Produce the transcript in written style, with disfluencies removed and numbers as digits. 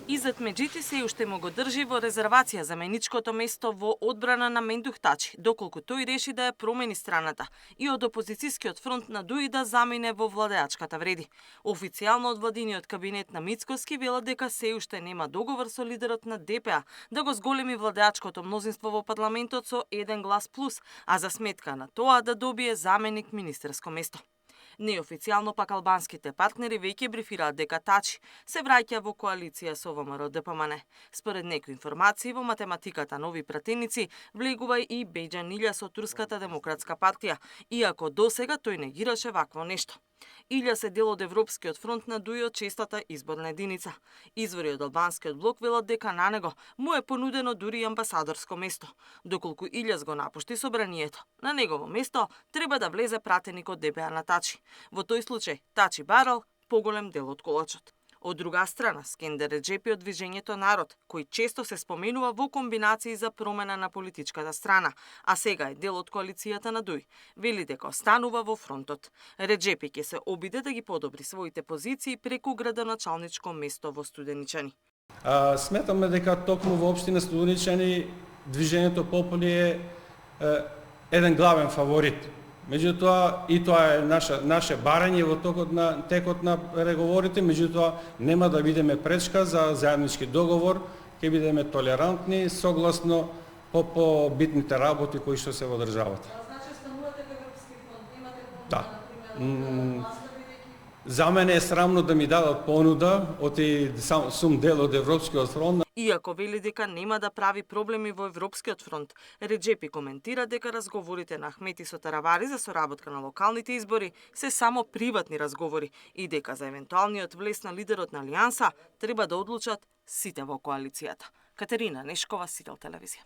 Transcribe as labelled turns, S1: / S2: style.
S1: Изет Меджити се уште му го држи во резервација заменичкото место во одбрана на Мендух Тачи, доколку тој реши да ја промени страната и од опозицијскиот фронт на Дуи да замине во владеачката вреди. Официјално од владиниот кабинет на Мицкоски велат дека се уште нема договор со лидерот на ДПА да го зголеми владеачкото мнозинство во парламентот со 1 глас плюс, а за сметка на тоа да добие заменик министерско место. Неофицијално пак албанските партнери веќе брифираат дека Тачи се враќа во коалиција со ВМРО-ДПМН. Според некои информации во математиката нови пратеници влегува и Бејџан Илјас од Турската демократска партија, иако досега тој негираше вакво нешто. Илјас е дел од Европскиот фронт на Дуи од честата изборна единица. Извори од албанскиот блок велат дека на него му е понудено дури и амбасадорско место. Доколку Илјас го напушти собранието, на негово место треба да влезе пратеник од ДПА на Тачи. Во тој случај Тачи барал поголем дел од колачот. Од друга страна, Скендер Реджепи од Движењето Народ, кој често се споменува во комбинации за промена на политичката страна, а сега е дел од коалицијата на Дуи, вели дека останува во фронтот. Реджепи ќе се обиде да ги подобри своите позиции преку градоначалничко место во Студеничани.
S2: Сметаме дека токму во општина Студеничани Движењето Пополи е еден главен фаворит. Меѓутоа, и тоа е наше барање во текот на преговорите, меѓутоа нема да бидеме пречка за заеднички договор, ќе бидеме толерантни согласно по битните работи кои што се во државата.
S3: Значи станувате во Европски фонд, имате понуда,
S2: Да.
S3: например,
S2: За мене е срамно да ми дадат понуда, оти сум дел од Европскиот фронт.
S1: Иако вели дека нема да прави проблеми во Европскиот фронт, Реджепи коментира дека разговорите на Ахмети со Таравари за соработка на локалните избори се само приватни разговори и дека за евентуалниот влез на лидерот на Алијанса треба да одлучат сите во коалицијата. Катерина Нешкова, Сител телевизија.